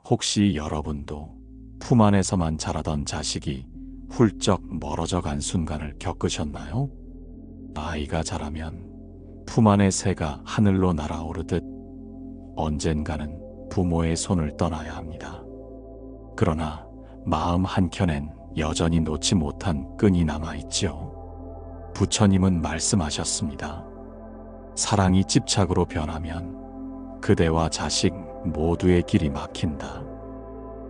혹시 여러분도 품 안에서만 자라던 자식이 훌쩍 멀어져 간 순간을 겪으셨나요? 아이가 자라면 품 안의 새가 하늘로 날아오르듯 언젠가는 부모의 손을 떠나야 합니다. 그러나 마음 한켠엔 여전히 놓지 못한 끈이 남아있지요. 부처님은 말씀하셨습니다. 사랑이 집착으로 변하면 그대와 자식 모두의 길이 막힌다.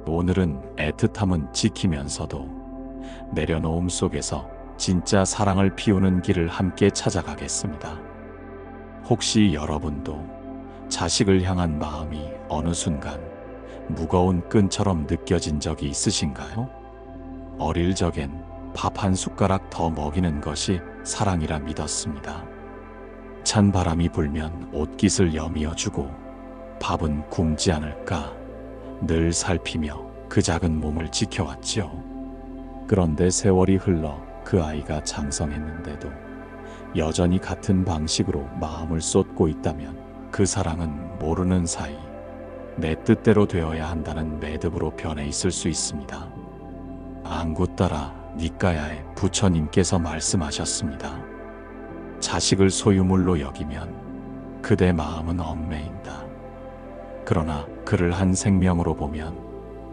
오늘은 애틋함은 지키면서도 내려놓음 속에서 진짜 사랑을 피우는 길을 함께 찾아가겠습니다. 혹시 여러분도 자식을 향한 마음이 어느 순간 무거운 끈처럼 느껴진 적이 있으신가요? 어릴 적엔 밥 한 숟가락 더 먹이는 것이 사랑이라 믿었습니다. 찬 바람이 불면 옷깃을 여미어주고 밥은 굶지 않을까 늘 살피며 그 작은 몸을 지켜왔지요. 그런데 세월이 흘러 그 아이가 장성했는데도 여전히 같은 방식으로 마음을 쏟고 있다면 그 사랑은 모르는 사이 내 뜻대로 되어야 한다는 매듭으로 변해 있을 수 있습니다. 안구 따라 니까야의 부처님께서 말씀하셨습니다. 자식을 소유물로 여기면 그대 마음은 얽매인다. 그러나 그를 한 생명으로 보면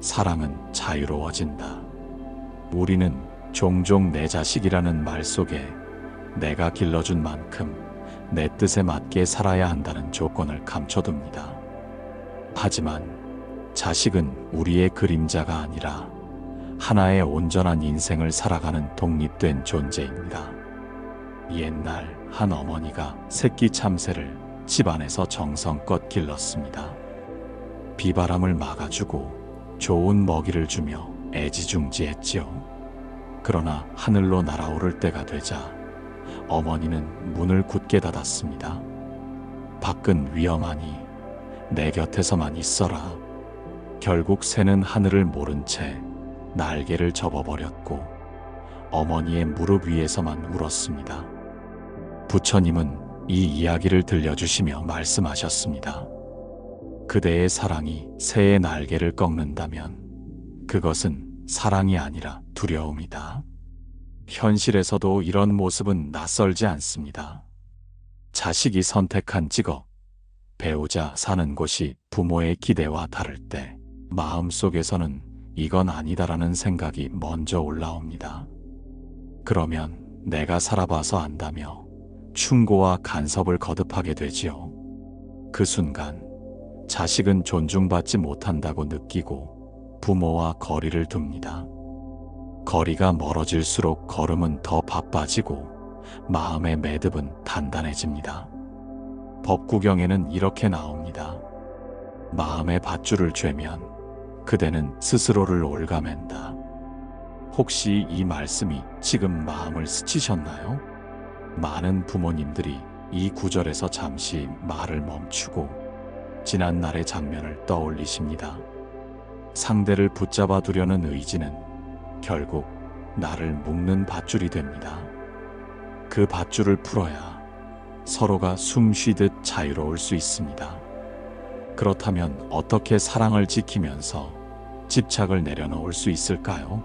사랑은 자유로워진다. 우리는 종종 내 자식이라는 말 속에 내가 길러준 만큼 내 뜻에 맞게 살아야 한다는 조건을 감춰둡니다. 하지만 자식은 우리의 그림자가 아니라 하나의 온전한 인생을 살아가는 독립된 존재입니다. 옛날 한 어머니가 새끼 참새를 집안에서 정성껏 길렀습니다. 비바람을 막아주고 좋은 먹이를 주며 애지중지했지요. 그러나 하늘로 날아오를 때가 되자 어머니는 문을 굳게 닫았습니다. 밖은 위험하니 내 곁에서만 있어라. 결국 새는 하늘을 모른 채 날개를 접어버렸고 어머니의 무릎 위에서만 울었습니다. 부처님은 이 이야기를 들려주시며 말씀하셨습니다. 그대의 사랑이 새의 날개를 꺾는다면 그것은 사랑이 아니라 두려움이다. 현실에서도 이런 모습은 낯설지 않습니다. 자식이 선택한 직업, 배우자, 사는 곳이 부모의 기대와 다를 때 마음속에서는 이건 아니다라는 생각이 먼저 올라옵니다. 그러면 내가 살아봐서 안다며 충고와 간섭을 거듭하게 되지요. 그 순간 자식은 존중받지 못한다고 느끼고 부모와 거리를 둡니다. 거리가 멀어질수록 걸음은 더 바빠지고 마음의 매듭은 단단해집니다. 법구경에는 이렇게 나옵니다. 마음의 밧줄을 죄면 그대는 스스로를 올가맨다. 혹시 이 말씀이 지금 마음을 스치셨나요? 많은 부모님들이 이 구절에서 잠시 말을 멈추고 지난 날의 장면을 떠올리십니다. 상대를 붙잡아 두려는 의지는 결국 나를 묶는 밧줄이 됩니다. 그 밧줄을 풀어야 서로가 숨 쉬듯 자유로울 수 있습니다. 그렇다면 어떻게 사랑을 지키면서 집착을 내려놓을 수 있을까요?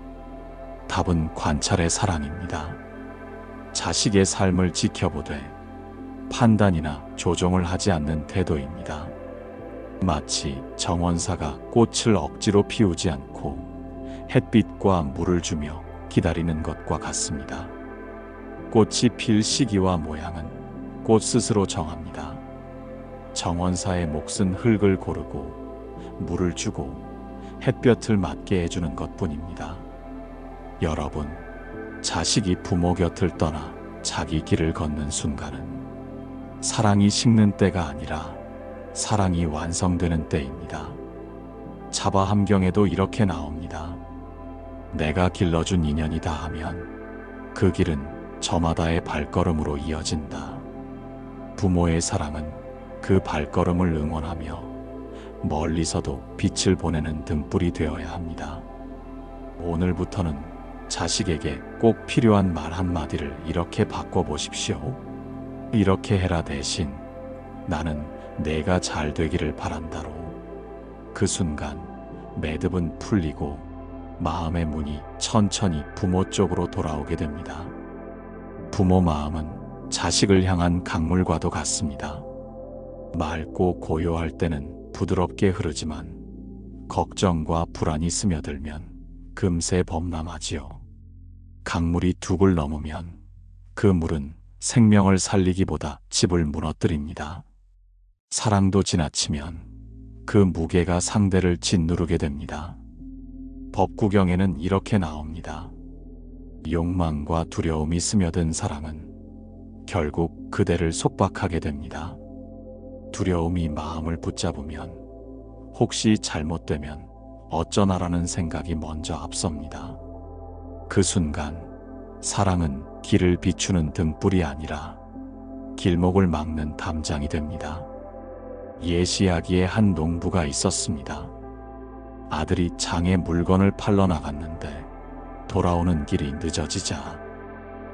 답은 관찰의 사랑입니다. 자식의 삶을 지켜보되 판단이나 조종을 하지 않는 태도입니다. 마치 정원사가 꽃을 억지로 피우지 않고 햇빛과 물을 주며 기다리는 것과 같습니다. 꽃이 필 시기와 모양은 꽃 스스로 정합니다. 정원사의 몫은 흙을 고르고 물을 주고 햇볕을 맞게 해주는 것뿐입니다. 여러분, 자식이 부모 곁을 떠나 자기 길을 걷는 순간은 사랑이 식는 때가 아니라 사랑이 완성되는 때입니다. 자바함경에도 이렇게 나옵니다. 내가 길러준 인연이다 하면 그 길은 저마다의 발걸음으로 이어진다. 부모의 사랑은 그 발걸음을 응원하며 멀리서도 빛을 보내는 등불이 되어야 합니다. 오늘부터는 자식에게 꼭 필요한 말 한마디를 이렇게 바꿔보십시오. 이렇게 해라 대신 나는 내가 잘 되기를 바란다로. 그 순간 매듭은 풀리고 마음의 문이 천천히 부모 쪽으로 돌아오게 됩니다. 부모 마음은 자식을 향한 강물과도 같습니다. 맑고 고요할 때는 부드럽게 흐르지만 걱정과 불안이 스며들면 금세 범람하지요. 강물이 둑을 넘으면 그 물은 생명을 살리기보다 집을 무너뜨립니다. 사랑도 지나치면 그 무게가 상대를 짓누르게 됩니다. 법구경에는 이렇게 나옵니다. 욕망과 두려움이 스며든 사랑은 결국 그대를 속박하게 됩니다. 두려움이 마음을 붙잡으면 혹시 잘못되면 어쩌나라는 생각이 먼저 앞섭니다. 그 순간 사랑은 길을 비추는 등불이 아니라 길목을 막는 담장이 됩니다. 옛 이야기에 한 농부가 있었습니다. 아들이 장에 물건을 팔러 나갔는데 돌아오는 길이 늦어지자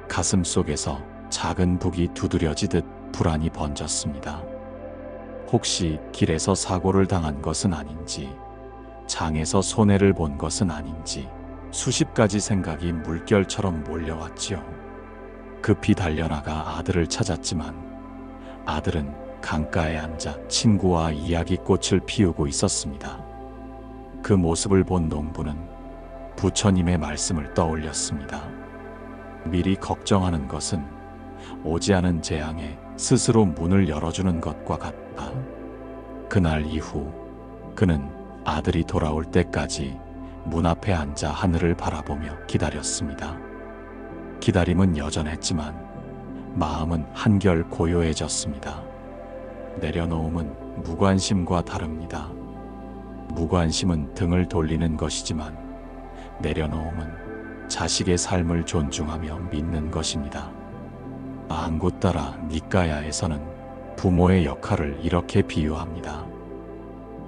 가슴 속에서 작은 북이 두드려지듯 불안이 번졌습니다. 혹시 길에서 사고를 당한 것은 아닌지, 장에서 손해를 본 것은 아닌지 수십 가지 생각이 물결처럼 몰려왔지요. 급히 달려나가 아들을 찾았지만 아들은 강가에 앉아 친구와 이야기꽃을 피우고 있었습니다. 그 모습을 본 농부는 부처님의 말씀을 떠올렸습니다. 미리 걱정하는 것은 오지 않은 재앙에 스스로 문을 열어주는 것과 같다. 그날 이후 그는 아들이 돌아올 때까지 문 앞에 앉아 하늘을 바라보며 기다렸습니다. 기다림은 여전했지만 마음은 한결 고요해졌습니다. 내려놓음은 무관심과 다릅니다. 무관심은 등을 돌리는 것이지만 내려놓음은 자식의 삶을 존중하며 믿는 것입니다. 안구 따라 니까야에서는 부모의 역할을 이렇게 비유합니다.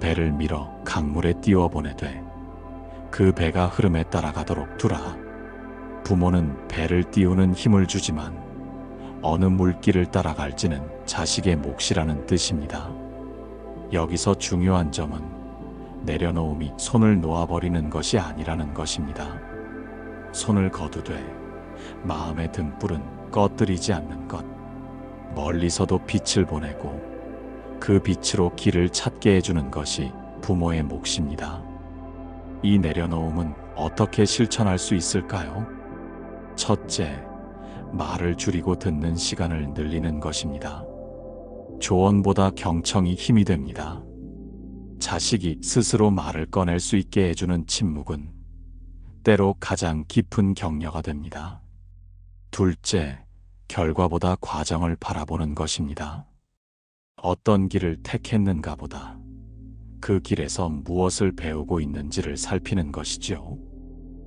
배를 밀어 강물에 띄워보내되 그 배가 흐름에 따라가도록 두라. 부모는 배를 띄우는 힘을 주지만 어느 물길을 따라갈지는 자식의 몫이라는 뜻입니다. 여기서 중요한 점은 내려놓음이 손을 놓아버리는 것이 아니라는 것입니다. 손을 거두되 마음의 등불은 꺼뜨리지 않는 것. 멀리서도 빛을 보내고 그 빛으로 길을 찾게 해주는 것이 부모의 몫입니다. 이 내려놓음은 어떻게 실천할 수 있을까요? 첫째, 말을 줄이고 듣는 시간을 늘리는 것입니다. 조언보다 경청이 힘이 됩니다. 자식이 스스로 말을 꺼낼 수 있게 해주는 침묵은 때로 가장 깊은 격려가 됩니다. 둘째, 결과보다 과정을 바라보는 것입니다. 어떤 길을 택했는가 보다 그 길에서 무엇을 배우고 있는지를 살피는 것이죠.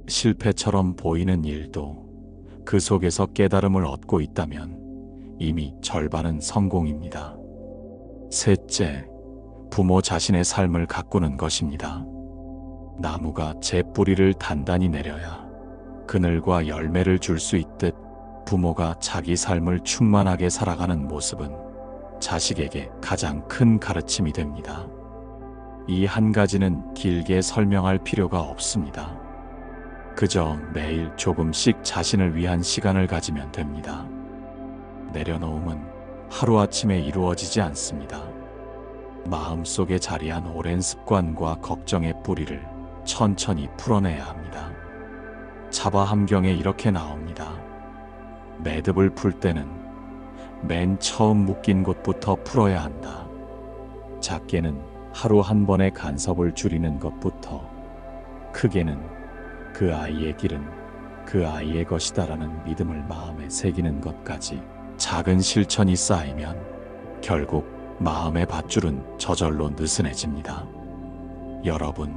실패처럼 보이는 일도 그 속에서 깨달음을 얻고 있다면 이미 절반은 성공입니다. 셋째, 부모 자신의 삶을 가꾸는 것입니다. 나무가 제 뿌리를 단단히 내려야 그늘과 열매를 줄 수 있듯 부모가 자기 삶을 충만하게 살아가는 모습은 자식에게 가장 큰 가르침이 됩니다. 이 한 가지는 길게 설명할 필요가 없습니다. 그저 매일 조금씩 자신을 위한 시간을 가지면 됩니다. 내려놓음은 하루아침에 이루어지지 않습니다. 마음속에 자리한 오랜 습관과 걱정의 뿌리를 천천히 풀어내야 합니다. 자바함경에 이렇게 나옵니다. 매듭을 풀 때는 맨 처음 묶인 곳부터 풀어야 한다. 작게는 하루 한 번의 간섭을 줄이는 것부터, 크게는 그 아이의 길은 그 아이의 것이다라는 믿음을 마음에 새기는 것까지 작은 실천이 쌓이면 결국 마음의 밧줄은 저절로 느슨해집니다. 여러분,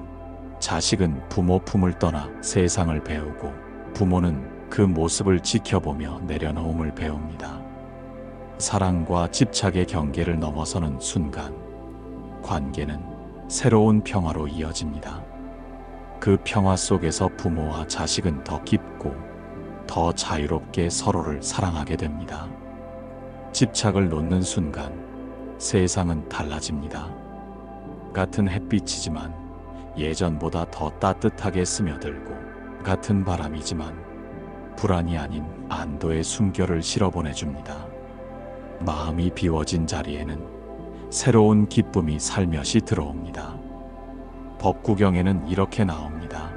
자식은 부모 품을 떠나 세상을 배우고 부모는 그 모습을 지켜보며 내려놓음을 배웁니다. 사랑과 집착의 경계를 넘어서는 순간 관계는 새로운 평화로 이어집니다. 그 평화 속에서 부모와 자식은 더 깊고 더 자유롭게 서로를 사랑하게 됩니다. 집착을 놓는 순간 세상은 달라집니다. 같은 햇빛이지만 예전보다 더 따뜻하게 스며들고 같은 바람이지만 불안이 아닌 안도의 숨결을 실어보내줍니다. 마음이 비워진 자리에는 새로운 기쁨이 살며시 들어옵니다. 법구경에는 이렇게 나옵니다.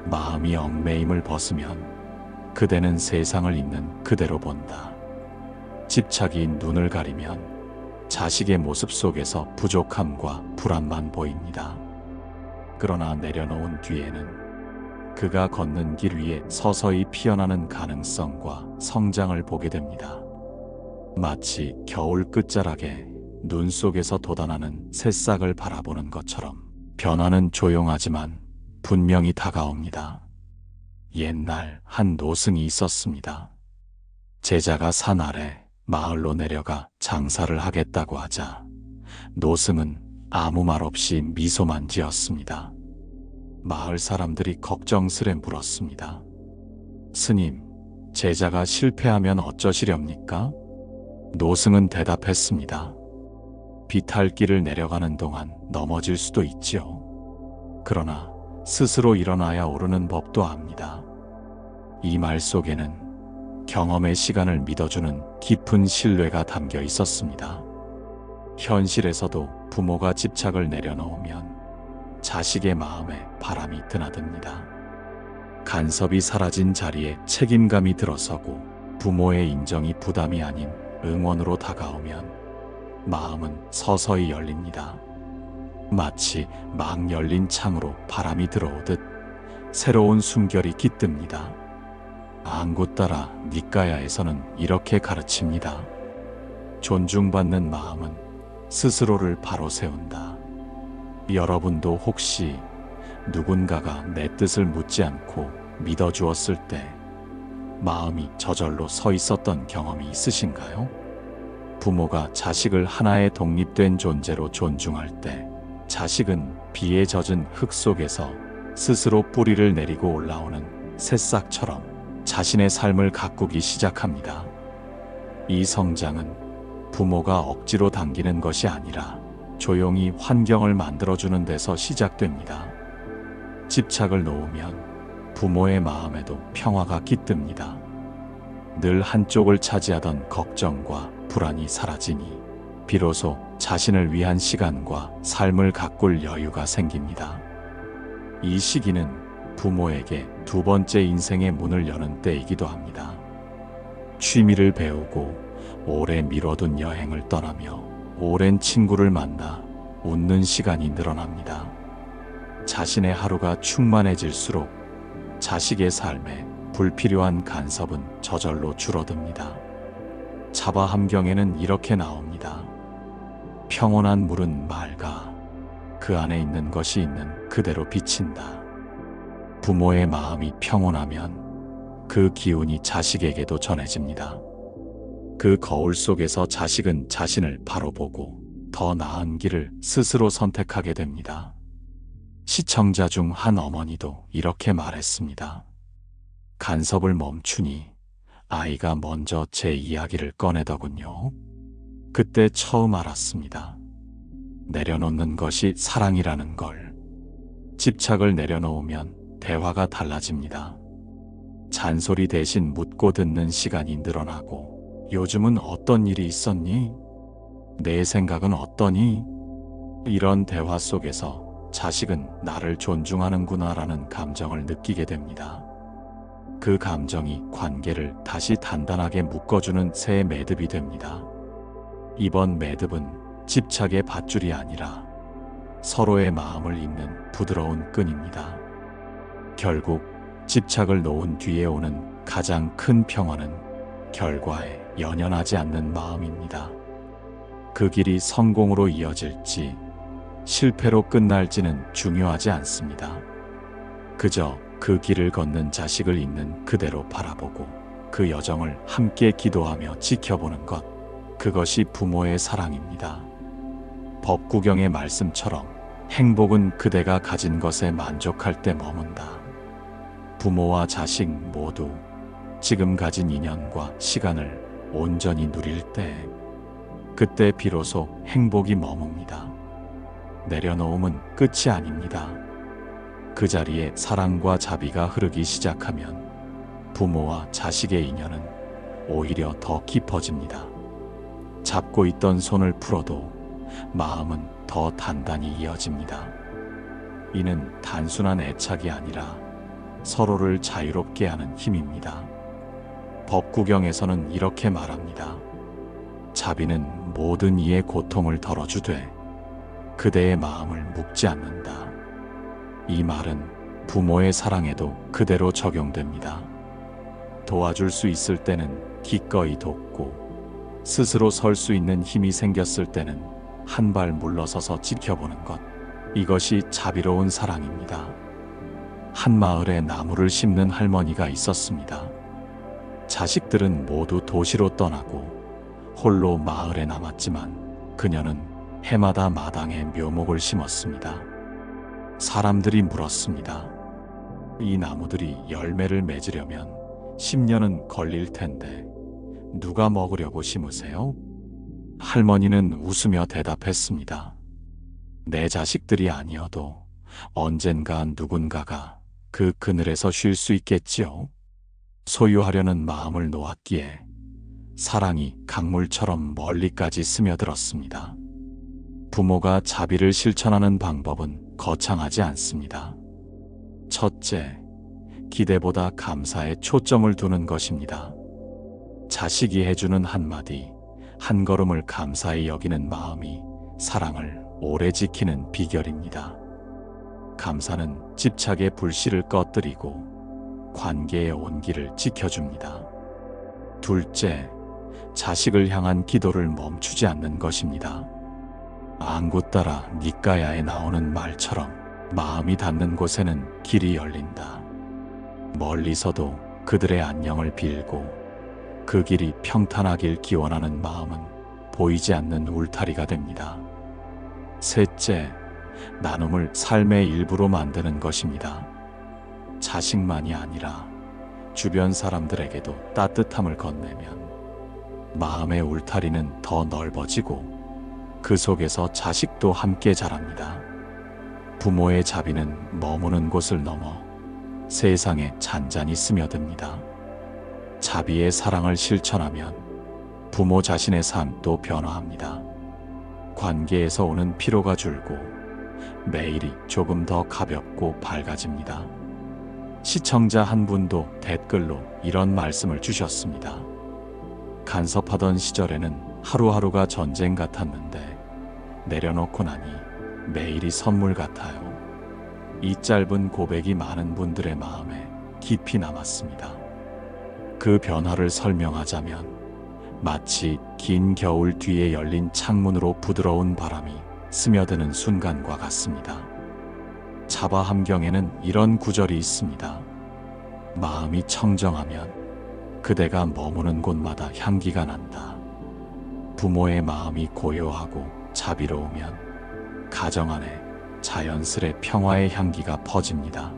마음이 얽매임을 벗으면 그대는 세상을 있는 그대로 본다. 집착이 눈을 가리면 자식의 모습 속에서 부족함과 불안만 보입니다. 그러나 내려놓은 뒤에는 그가 걷는 길 위에 서서히 피어나는 가능성과 성장을 보게 됩니다. 마치 겨울 끝자락에 눈 속에서 돋아나는 새싹을 바라보는 것처럼 변화는 조용하지만 분명히 다가옵니다. 옛날 한 노승이 있었습니다. 제자가 산 아래 마을로 내려가 장사를 하겠다고 하자 노승은 아무 말 없이 미소만 지었습니다. 마을 사람들이 걱정스레 물었습니다. 스님, 제자가 실패하면 어쩌시렵니까? 노승은 대답했습니다. 비탈길을 내려가는 동안 넘어질 수도 있지요. 그러나 스스로 일어나야 오르는 법도 압니다. 이 말 속에는 경험의 시간을 믿어주는 깊은 신뢰가 담겨 있었습니다. 현실에서도 부모가 집착을 내려놓으면 자식의 마음에 바람이 드나듭니다. 간섭이 사라진 자리에 책임감이 들어서고 부모의 인정이 부담이 아닌 응원으로 다가오면 마음은 서서히 열립니다. 마치 막 열린 창으로 바람이 들어오듯 새로운 숨결이 깃듭니다. 안굿따라 니까야에서는 이렇게 가르칩니다. 존중받는 마음은 스스로를 바로 세운다. 여러분도 혹시 누군가가 내 뜻을 묻지 않고 믿어주었을 때 마음이 저절로 서 있었던 경험이 있으신가요? 부모가 자식을 하나의 독립된 존재로 존중할 때 자식은 비에 젖은 흙 속에서 스스로 뿌리를 내리고 올라오는 새싹처럼 자신의 삶을 가꾸기 시작합니다. 이 성장은 부모가 억지로 당기는 것이 아니라 조용히 환경을 만들어주는 데서 시작됩니다. 집착을 놓으면 부모의 마음에도 평화가 깃듭니다. 늘 한쪽을 차지하던 걱정과 불안이 사라지니 비로소 자신을 위한 시간과 삶을 가꿀 여유가 생깁니다. 이 시기는 부모에게 두 번째 인생의 문을 여는 때이기도 합니다. 취미를 배우고 오래 미뤄둔 여행을 떠나며 오랜 친구를 만나 웃는 시간이 늘어납니다. 자신의 하루가 충만해질수록 자식의 삶에 불필요한 간섭은 저절로 줄어듭니다. 자바 함경에는 이렇게 나옵니다. 평온한 물은 맑아 그 안에 있는 것이 있는 그대로 비친다. 부모의 마음이 평온하면 그 기운이 자식에게도 전해집니다. 그 거울 속에서 자식은 자신을 바로 보고 더 나은 길을 스스로 선택하게 됩니다. 시청자 중 한 어머니도 이렇게 말했습니다. 간섭을 멈추니 아이가 먼저 제 이야기를 꺼내더군요. 그때 처음 알았습니다. 내려놓는 것이 사랑이라는 걸. 집착을 내려놓으면 대화가 달라집니다. 잔소리 대신 묻고 듣는 시간이 늘어나고 요즘은 어떤 일이 있었니? 내 생각은 어떠니? 이런 대화 속에서 자식은 나를 존중하는구나라는 감정을 느끼게 됩니다. 그 감정이 관계를 다시 단단하게 묶어주는 새 매듭이 됩니다. 이번 매듭은 집착의 밧줄이 아니라 서로의 마음을 잇는 부드러운 끈입니다. 결국 집착을 놓은 뒤에 오는 가장 큰 평화는 결과에 연연하지 않는 마음입니다. 그 길이 성공으로 이어질지 실패로 끝날지는 중요하지 않습니다. 그저 그 길을 걷는 자식을 있는 그대로 바라보고 그 여정을 함께 기도하며 지켜보는 것, 그것이 부모의 사랑입니다. 법구경의 말씀처럼 행복은 그대가 가진 것에 만족할 때 머문다. 부모와 자식 모두 지금 가진 인연과 시간을 온전히 누릴 때, 그때 비로소 행복이 머뭅니다. 내려놓음은 끝이 아닙니다. 그 자리에 사랑과 자비가 흐르기 시작하면 부모와 자식의 인연은 오히려 더 깊어집니다. 잡고 있던 손을 풀어도 마음은 더 단단히 이어집니다. 이는 단순한 애착이 아니라 서로를 자유롭게 하는 힘입니다. 법구경에서는 이렇게 말합니다. 자비는 모든 이의 고통을 덜어주되 그대의 마음을 묶지 않는다. 이 말은 부모의 사랑에도 그대로 적용됩니다. 도와줄 수 있을 때는 기꺼이 돕고 스스로 설 수 있는 힘이 생겼을 때는 한 발 물러서서 지켜보는 것. 이것이 자비로운 사랑입니다. 한 마을에 나무를 심는 할머니가 있었습니다. 자식들은 모두 도시로 떠나고 홀로 마을에 남았지만 그녀는 해마다 마당에 묘목을 심었습니다. 사람들이 물었습니다. 이 나무들이 열매를 맺으려면 10년은 걸릴 텐데 누가 먹으려고 심으세요? 할머니는 웃으며 대답했습니다. 내 자식들이 아니어도 언젠가 누군가가 그 그늘에서 쉴 수 있겠지요. 소유하려는 마음을 놓았기에 사랑이 강물처럼 멀리까지 스며들었습니다. 부모가 자비를 실천하는 방법은 거창하지 않습니다. 첫째, 기대보다 감사에 초점을 두는 것입니다. 자식이 해주는 한마디, 한 걸음을 감사히 여기는 마음이 사랑을 오래 지키는 비결입니다. 감사는 집착의 불씨를 꺼뜨리고 관계의 온기를 지켜줍니다. 둘째, 자식을 향한 기도를 멈추지 않는 것입니다. 안구 따라 니까야에 나오는 말처럼 마음이 닿는 곳에는 길이 열린다. 멀리서도 그들의 안녕을 빌고 그 길이 평탄하길 기원하는 마음은 보이지 않는 울타리가 됩니다. 셋째, 나눔을 삶의 일부로 만드는 것입니다. 자식만이 아니라 주변 사람들에게도 따뜻함을 건네면 마음의 울타리는 더 넓어지고 그 속에서 자식도 함께 자랍니다. 부모의 자비는 머무는 곳을 넘어 세상에 잔잔히 스며듭니다. 자비의 사랑을 실천하면 부모 자신의 삶도 변화합니다. 관계에서 오는 피로가 줄고 매일이 조금 더 가볍고 밝아집니다. 시청자 한 분도 댓글로 이런 말씀을 주셨습니다. 간섭하던 시절에는 하루하루가 전쟁 같았는데 내려놓고 나니 매일이 선물 같아요. 이 짧은 고백이 많은 분들의 마음에 깊이 남았습니다. 그 변화를 설명하자면 마치 긴 겨울 뒤에 열린 창문으로 부드러운 바람이 스며드는 순간과 같습니다. 자바 함경에는 이런 구절이 있습니다. 마음이 청정하면 그대가 머무는 곳마다 향기가 난다. 부모의 마음이 고요하고 자비로우면 가정 안에 자연스레 평화의 향기가 퍼집니다.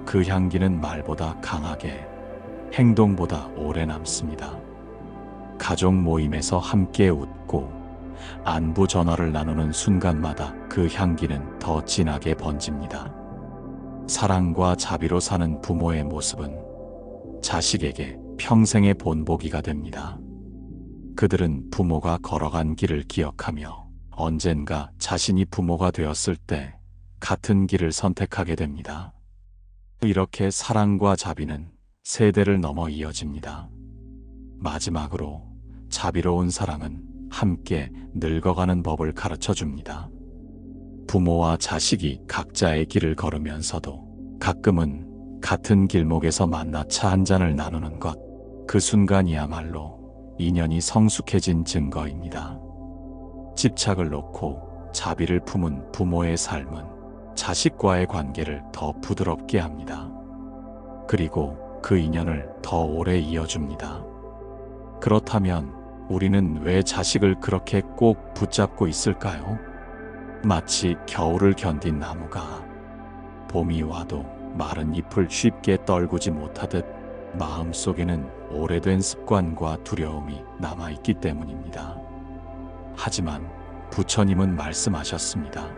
그 향기는 말보다 강하게, 행동보다 오래 남습니다. 가족 모임에서 함께 웃고 안부 전화를 나누는 순간마다 그 향기는 더 진하게 번집니다. 사랑과 자비로 사는 부모의 모습은 자식에게 평생의 본보기가 됩니다. 그들은 부모가 걸어간 길을 기억하며 언젠가 자신이 부모가 되었을 때 같은 길을 선택하게 됩니다. 이렇게 사랑과 자비는 세대를 넘어 이어집니다. 마지막으로 자비로운 사랑은 함께 늙어가는 법을 가르쳐 줍니다. 부모와 자식이 각자의 길을 걸으면서도 가끔은 같은 길목에서 만나 차 한 잔을 나누는 것, 그 순간이야말로 인연이 성숙해진 증거입니다. 집착을 놓고 자비를 품은 부모의 삶은 자식과의 관계를 더 부드럽게 합니다. 그리고 그 인연을 더 오래 이어줍니다. 그렇다면 우리는 왜 자식을 그렇게 꼭 붙잡고 있을까요? 마치 겨울을 견딘 나무가 봄이 와도 마른 잎을 쉽게 떨구지 못하듯 마음속에는 오래된 습관과 두려움이 남아있기 때문입니다. 하지만 부처님은 말씀하셨습니다.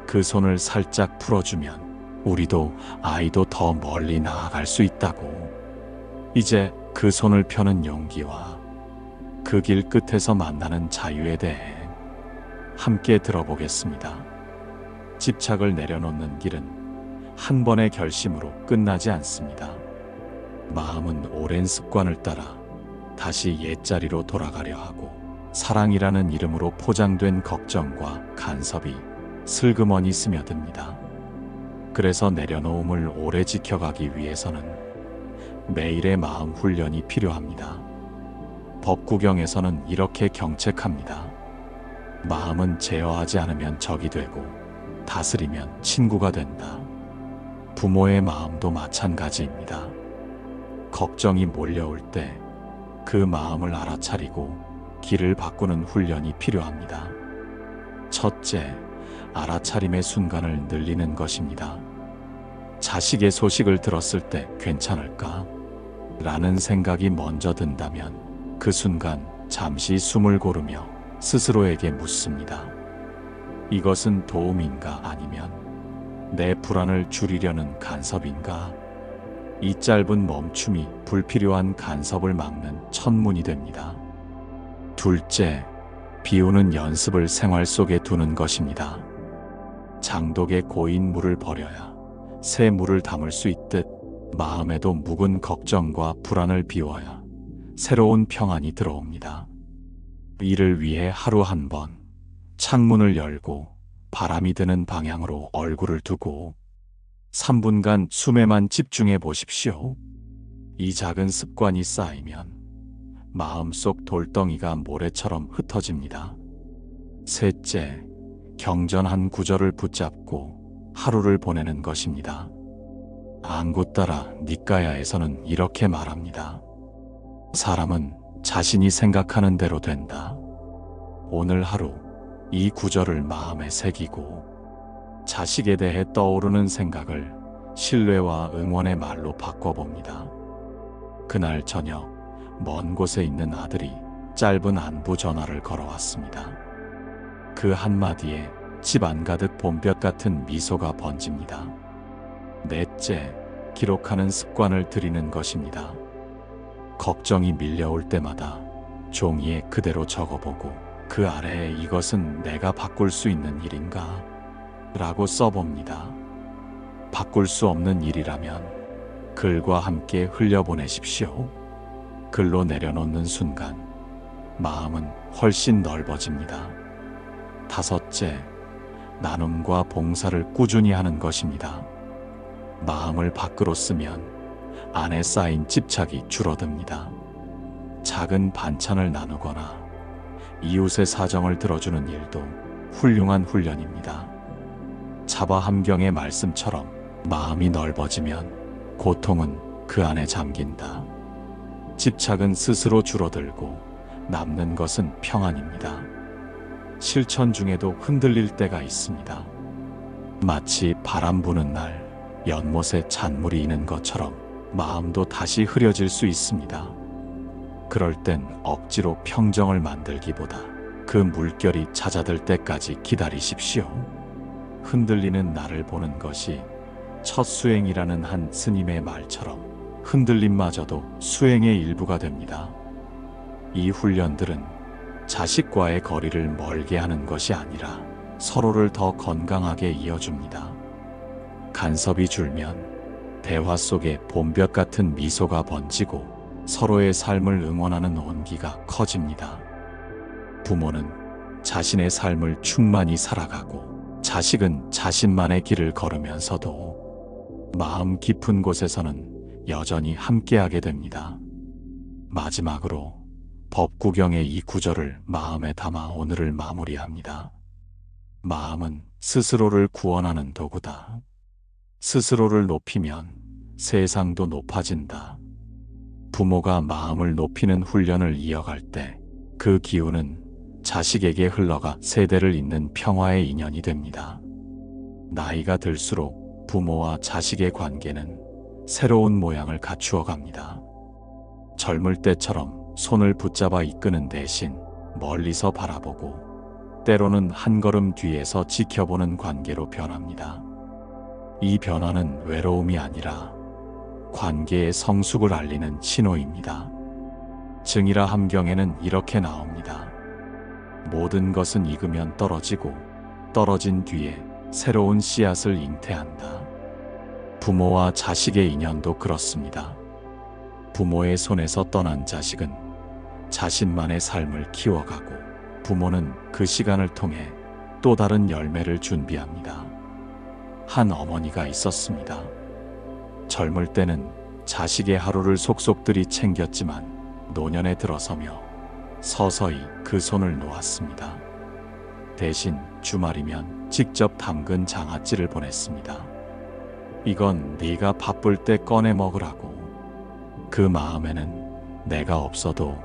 그 손을 살짝 풀어주면 우리도 아이도 더 멀리 나아갈 수 있다고. 이제 그 손을 펴는 용기와 그 길 끝에서 만나는 자유에 대해 함께 들어보겠습니다. 집착을 내려놓는 길은 한 번의 결심으로 끝나지 않습니다. 마음은 오랜 습관을 따라 다시 옛자리로 돌아가려 하고, 사랑이라는 이름으로 포장된 걱정과 간섭이 슬그머니 스며듭니다. 그래서 내려놓음을 오래 지켜가기 위해서는 매일의 마음 훈련이 필요합니다. 법구경에서는 이렇게 경책합니다. 마음은 제어하지 않으면 적이 되고 다스리면 친구가 된다. 부모의 마음도 마찬가지입니다. 걱정이 몰려올 때 그 마음을 알아차리고 길을 바꾸는 훈련이 필요합니다. 첫째, 알아차림의 순간을 늘리는 것입니다. 자식의 소식을 들었을 때 괜찮을까? 라는 생각이 먼저 든다면 그 순간 잠시 숨을 고르며 스스로에게 묻습니다. 이것은 도움인가, 아니면 내 불안을 줄이려는 간섭인가? 이 짧은 멈춤이 불필요한 간섭을 막는 첫문이 됩니다. 둘째, 비우는 연습을 생활 속에 두는 것입니다. 장독에 고인 물을 버려야 새 물을 담을 수 있듯, 마음에도 묵은 걱정과 불안을 비워야 새로운 평안이 들어옵니다. 이를 위해 하루 한 번 창문을 열고 바람이 드는 방향으로 얼굴을 두고 3분간 숨에만 집중해 보십시오. 이 작은 습관이 쌓이면 마음속 돌덩이가 모래처럼 흩어집니다. 셋째, 경전 한 구절을 붙잡고 하루를 보내는 것입니다. 앙구따라 니까야에서는 이렇게 말합니다. 사람은 자신이 생각하는 대로 된다. 오늘 하루 이 구절을 마음에 새기고 자식에 대해 떠오르는 생각을 신뢰와 응원의 말로 바꿔봅니다. 그날 저녁 먼 곳에 있는 아들이 짧은 안부 전화를 걸어왔습니다. 그 한마디에 집안 가득 봄볕 같은 미소가 번집니다. 넷째, 기록하는 습관을 들이는 것입니다. 걱정이 밀려올 때마다 종이에 그대로 적어보고 그 아래에 이것은 내가 바꿀 수 있는 일인가? 라고 써봅니다. 바꿀 수 없는 일이라면 글과 함께 흘려보내십시오. 글로 내려놓는 순간 마음은 훨씬 넓어집니다. 다섯째, 나눔과 봉사를 꾸준히 하는 것입니다. 마음을 밖으로 쓰면 안에 쌓인 집착이 줄어듭니다. 작은 반찬을 나누거나 이웃의 사정을 들어주는 일도 훌륭한 훈련입니다. 자바함경의 말씀처럼 마음이 넓어지면 고통은 그 안에 잠긴다. 집착은 스스로 줄어들고 남는 것은 평안입니다. 실천 중에도 흔들릴 때가 있습니다. 마치 바람 부는 날 연못에 잔물이 이는 것처럼 마음도 다시 흐려질 수 있습니다. 그럴 땐 억지로 평정을 만들기보다 그 물결이 잦아들 때까지 기다리십시오. 흔들리는 나를 보는 것이 첫 수행이라는 한 스님의 말처럼 흔들림마저도 수행의 일부가 됩니다. 이 훈련들은 자식과의 거리를 멀게 하는 것이 아니라 서로를 더 건강하게 이어줍니다. 간섭이 줄면 대화 속에 봄볕 같은 미소가 번지고 서로의 삶을 응원하는 온기가 커집니다. 부모는 자신의 삶을 충만히 살아가고 자식은 자신만의 길을 걸으면서도 마음 깊은 곳에서는 여전히 함께하게 됩니다. 마지막으로 법구경의 이 구절을 마음에 담아 오늘을 마무리합니다. 마음은 스스로를 구원하는 도구다. 스스로를 높이면 세상도 높아진다. 부모가 마음을 높이는 훈련을 이어갈 때 그 기운은 자식에게 흘러가 세대를 잇는 평화의 인연이 됩니다. 나이가 들수록 부모와 자식의 관계는 새로운 모양을 갖추어 갑니다. 젊을 때처럼 손을 붙잡아 이끄는 대신 멀리서 바라보고 때로는 한 걸음 뒤에서 지켜보는 관계로 변합니다. 이 변화는 외로움이 아니라 관계의 성숙을 알리는 신호입니다. 증이라 함경에는 이렇게 나옵니다. 모든 것은 익으면 떨어지고 떨어진 뒤에 새로운 씨앗을 잉태한다. 부모와 자식의 인연도 그렇습니다. 부모의 손에서 떠난 자식은 자신만의 삶을 키워가고 부모는 그 시간을 통해 또 다른 열매를 준비합니다. 한 어머니가 있었습니다. 젊을 때는 자식의 하루를 속속들이 챙겼지만 노년에 들어서며 서서히 그 손을 놓았습니다. 대신 주말이면 직접 담근 장아찌를 보냈습니다. 이건 네가 바쁠 때 꺼내 먹으라고. 그 마음에는 내가 없어도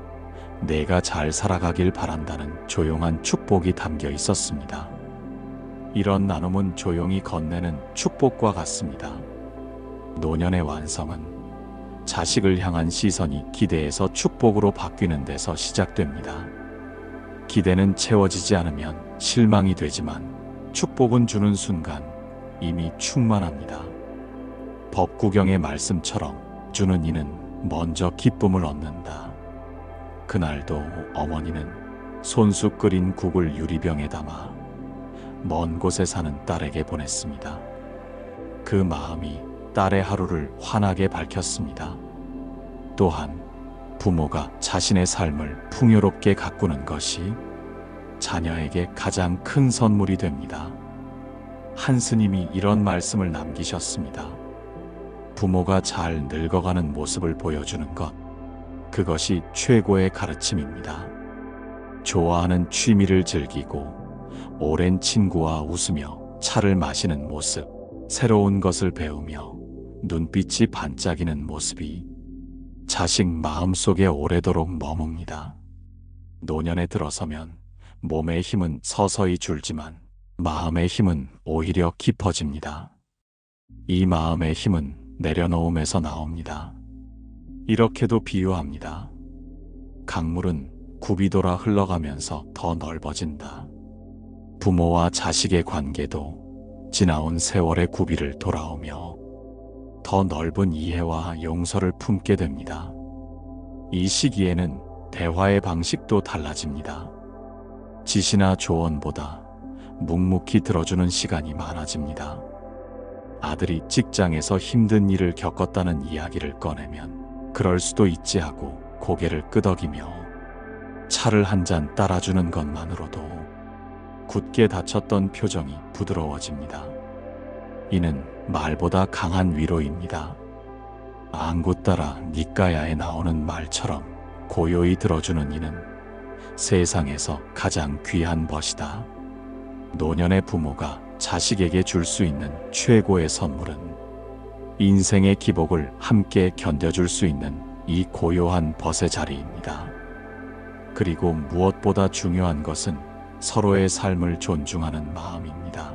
내가 잘 살아가길 바란다는 조용한 축복이 담겨 있었습니다. 이런 나눔은 조용히 건네는 축복과 같습니다. 노년의 완성은 자식을 향한 시선이 기대에서 축복으로 바뀌는 데서 시작됩니다. 기대는 채워지지 않으면 실망이 되지만 축복은 주는 순간 이미 충만합니다. 법구경의 말씀처럼 주는 이는 먼저 기쁨을 얻는다. 그날도 어머니는 손수 끓인 국을 유리병에 담아 먼 곳에 사는 딸에게 보냈습니다. 그 마음이 딸의 하루를 환하게 밝혔습니다. 또한 부모가 자신의 삶을 풍요롭게 가꾸는 것이 자녀에게 가장 큰 선물이 됩니다. 한 스님이 이런 말씀을 남기셨습니다. 부모가 잘 늙어가는 모습을 보여주는 것, 그것이 최고의 가르침입니다. 좋아하는 취미를 즐기고 오랜 친구와 웃으며 차를 마시는 모습, 새로운 것을 배우며 눈빛이 반짝이는 모습이 자식 마음속에 오래도록 머뭅니다. 노년에 들어서면 몸의 힘은 서서히 줄지만 마음의 힘은 오히려 깊어집니다. 이 마음의 힘은 내려놓음에서 나옵니다. 이렇게도 비유합니다. 강물은 굽이 돌아 흘러가면서 더 넓어진다. 부모와 자식의 관계도 지나온 세월의 굽이를 돌아오며 더 넓은 이해와 용서를 품게 됩니다. 이 시기에는 대화의 방식도 달라집니다. 지시나 조언보다 묵묵히 들어주는 시간이 많아집니다. 아들이 직장에서 힘든 일을 겪었다는 이야기를 꺼내면 그럴 수도 있지 하고 고개를 끄덕이며 차를 한 잔 따라주는 것만으로도 굳게 닫혔던 표정이 부드러워집니다. 이는 말보다 강한 위로입니다. 안구 따라 니까야에 나오는 말처럼 고요히 들어주는 이는 세상에서 가장 귀한 벗이다. 노년의 부모가 자식에게 줄 수 있는 최고의 선물은 인생의 기복을 함께 견뎌줄 수 있는 이 고요한 벗의 자리입니다. 그리고 무엇보다 중요한 것은 서로의 삶을 존중하는 마음입니다.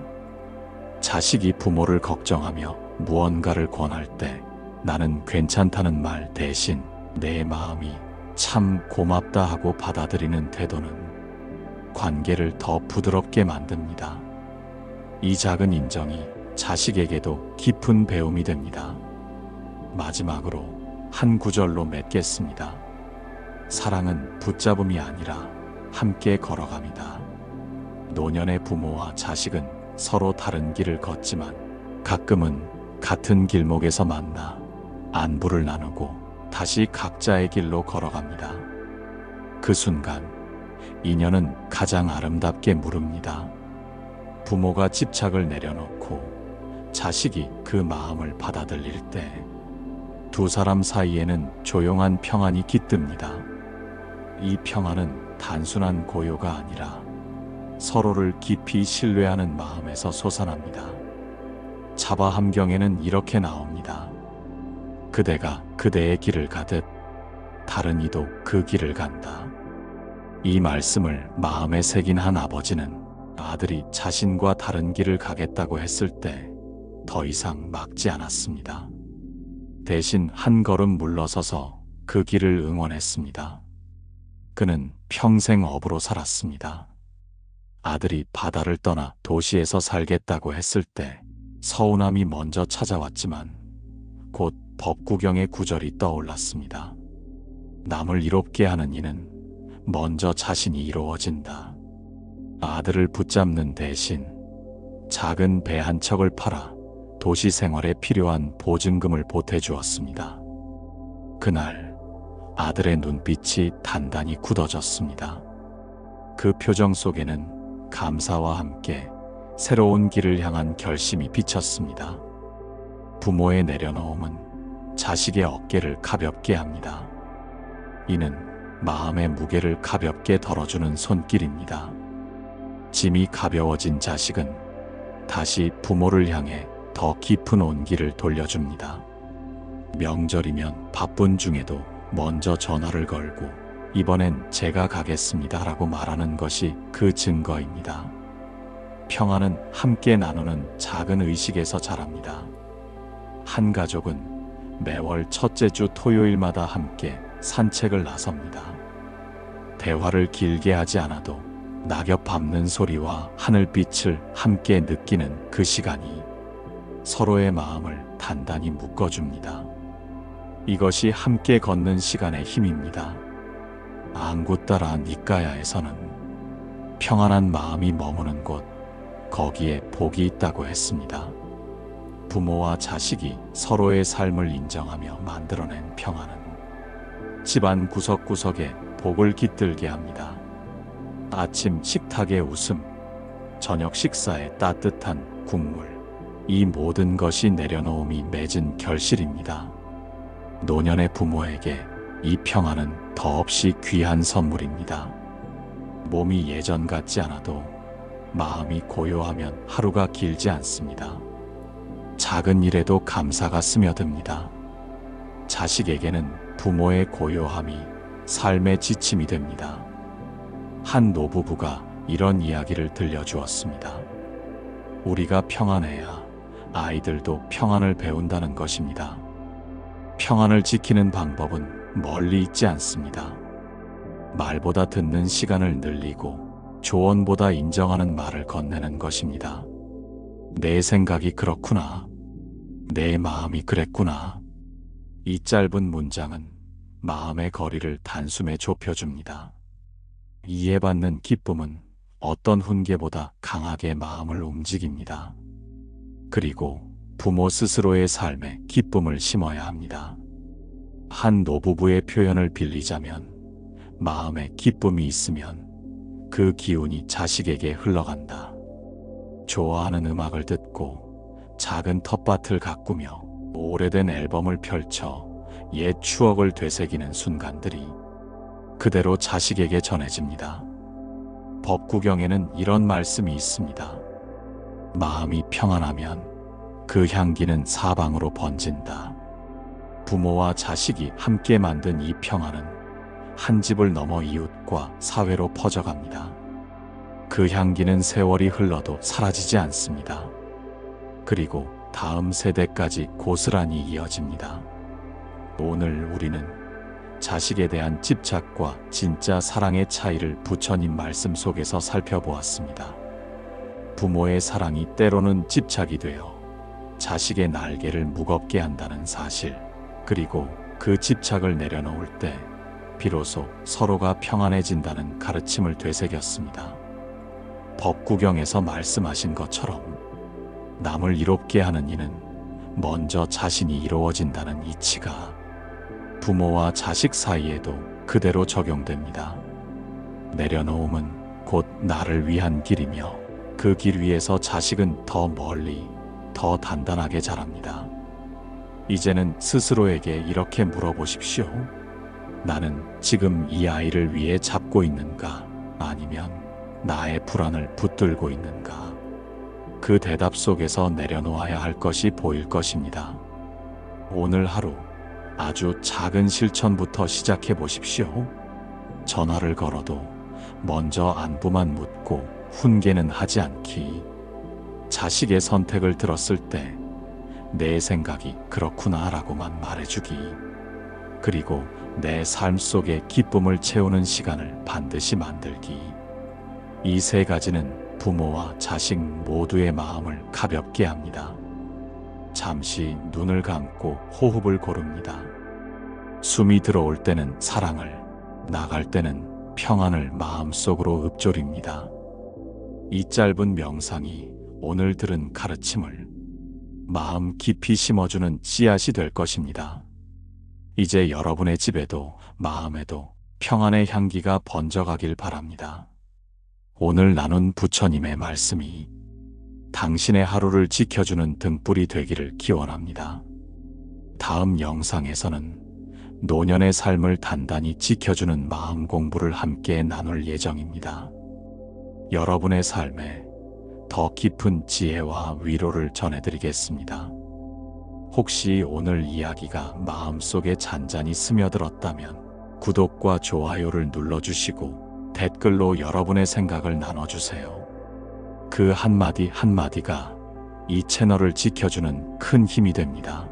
자식이 부모를 걱정하며 무언가를 권할 때 나는 괜찮다는 말 대신 내 마음이 참 고맙다 하고 받아들이는 태도는 관계를 더 부드럽게 만듭니다. 이 작은 인정이 자식에게도 깊은 배움이 됩니다. 마지막으로 한 구절로 맺겠습니다. 사랑은 붙잡음이 아니라 함께 걸어갑니다. 노년의 부모와 자식은 서로 다른 길을 걷지만 가끔은 같은 길목에서 만나 안부를 나누고 다시 각자의 길로 걸어갑니다. 그 순간 인연은 가장 아름답게 무릅니다. 부모가 집착을 내려놓고 자식이 그 마음을 받아들일 때 두 사람 사이에는 조용한 평안이 깃듭니다. 이 평안은 단순한 고요가 아니라 서로를 깊이 신뢰하는 마음에서 솟아납니다. 자바 함경에는 이렇게 나옵니다. 그대가 그대의 길을 가듯 다른 이도 그 길을 간다. 이 말씀을 마음에 새긴 한 아버지는 아들이 자신과 다른 길을 가겠다고 했을 때 더 이상 막지 않았습니다. 대신 한 걸음 물러서서 그 길을 응원했습니다. 그는 평생 업으로 살았습니다. 아들이 바다를 떠나 도시에서 살겠다고 했을 때 서운함이 먼저 찾아왔지만 곧 법구경의 구절이 떠올랐습니다. 남을 이롭게 하는 이는 먼저 자신이 이로워진다. 아들을 붙잡는 대신 작은 배 한 척을 팔아 도시 생활에 필요한 보증금을 보태주었습니다. 그날 아들의 눈빛이 단단히 굳어졌습니다. 그 표정 속에는 감사와 함께 새로운 길을 향한 결심이 비쳤습니다. 부모의 내려놓음은 자식의 어깨를 가볍게 합니다. 이는 마음의 무게를 가볍게 덜어주는 손길입니다. 짐이 가벼워진 자식은 다시 부모를 향해 더 깊은 온기를 돌려줍니다. 명절이면 바쁜 중에도 먼저 전화를 걸고 이번엔 제가 가겠습니다 라고 말하는 것이 그 증거입니다. 평안은 함께 나누는 작은 의식에서 자랍니다. 한 가족은 매월 첫째 주 토요일마다 함께 산책을 나섭니다. 대화를 길게 하지 않아도 낙엽 밟는 소리와 하늘빛을 함께 느끼는 그 시간이 서로의 마음을 단단히 묶어줍니다. 이것이 함께 걷는 시간의 힘입니다. 앙구따라 니까야에서는 평안한 마음이 머무는 곳, 거기에 복이 있다고 했습니다. 부모와 자식이 서로의 삶을 인정하며 만들어낸 평안은 집안 구석구석에 복을 깃들게 합니다. 아침 식탁의 웃음, 저녁 식사에 따뜻한 국물, 이 모든 것이 내려놓음이 맺은 결실입니다. 노년의 부모에게 이 평안은 더없이 귀한 선물입니다. 몸이 예전 같지 않아도 마음이 고요하면 하루가 길지 않습니다. 작은 일에도 감사가 스며듭니다. 자식에게는 부모의 고요함이 삶의 지침이 됩니다. 한 노부부가 이런 이야기를 들려주었습니다. 우리가 평안해야 아이들도 평안을 배운다는 것입니다. 평안을 지키는 방법은 멀리 있지 않습니다. 말보다 듣는 시간을 늘리고 조언보다 인정하는 말을 건네는 것입니다. 내 생각이 그렇구나. 내 마음이 그랬구나. 이 짧은 문장은 마음의 거리를 단숨에 좁혀줍니다. 이해받는 기쁨은 어떤 훈계보다 강하게 마음을 움직입니다. 그리고 부모 스스로의 삶에 기쁨을 심어야 합니다. 한 노부부의 표현을 빌리자면 마음에 기쁨이 있으면 그 기운이 자식에게 흘러간다. 좋아하는 음악을 듣고 작은 텃밭을 가꾸며 오래된 앨범을 펼쳐 옛 추억을 되새기는 순간들이 그대로 자식에게 전해집니다. 법구경에는 이런 말씀이 있습니다. 마음이 평안하면 그 향기는 사방으로 번진다. 부모와 자식이 함께 만든 이 평안은 한 집을 넘어 이웃과 사회로 퍼져갑니다. 그 향기는 세월이 흘러도 사라지지 않습니다. 그리고 다음 세대까지 고스란히 이어집니다. 오늘 우리는 자식에 대한 집착과 진짜 사랑의 차이를 부처님 말씀 속에서 살펴보았습니다. 부모의 사랑이 때로는 집착이 되어 자식의 날개를 무겁게 한다는 사실, 그리고 그 집착을 내려놓을 때 비로소 서로가 평안해진다는 가르침을 되새겼습니다. 법구경에서 말씀하신 것처럼 남을 이롭게 하는 이는 먼저 자신이 이로워진다는 이치가 부모와 자식 사이에도 그대로 적용됩니다. 내려놓음은 곧 나를 위한 길이며 그 길 위에서 자식은 더 멀리, 더 단단하게 자랍니다. 이제는 스스로에게 이렇게 물어보십시오. 나는 지금 이 아이를 위해 잡고 있는가? 아니면 나의 불안을 붙들고 있는가? 그 대답 속에서 내려놓아야 할 것이 보일 것입니다. 오늘 하루 아주 작은 실천부터 시작해 보십시오. 전화를 걸어도 먼저 안부만 묻고 훈계는 하지 않기. 자식의 선택을 들었을 때 내 생각이 그렇구나 라고만 말해주기. 그리고 내 삶 속에 기쁨을 채우는 시간을 반드시 만들기. 이 세 가지는 부모와 자식 모두의 마음을 가볍게 합니다. 잠시 눈을 감고 호흡을 고릅니다. 숨이 들어올 때는 사랑을, 나갈 때는 평안을 마음속으로 읊조립니다. 이 짧은 명상이 오늘 들은 가르침을 마음 깊이 심어주는 씨앗이 될 것입니다. 이제 여러분의 집에도 마음에도 평안의 향기가 번져가길 바랍니다. 오늘 나눈 부처님의 말씀이 당신의 하루를 지켜주는 등불이 되기를 기원합니다. 다음 영상에서는 노년의 삶을 단단히 지켜주는 마음 공부를 함께 나눌 예정입니다. 여러분의 삶에 더 깊은 지혜와 위로를 전해드리겠습니다. 혹시 오늘 이야기가 마음속에 잔잔히 스며들었다면 구독과 좋아요를 눌러주시고 댓글로 여러분의 생각을 나눠주세요. 그 한마디 한마디가 이 채널을 지켜주는 큰 힘이 됩니다.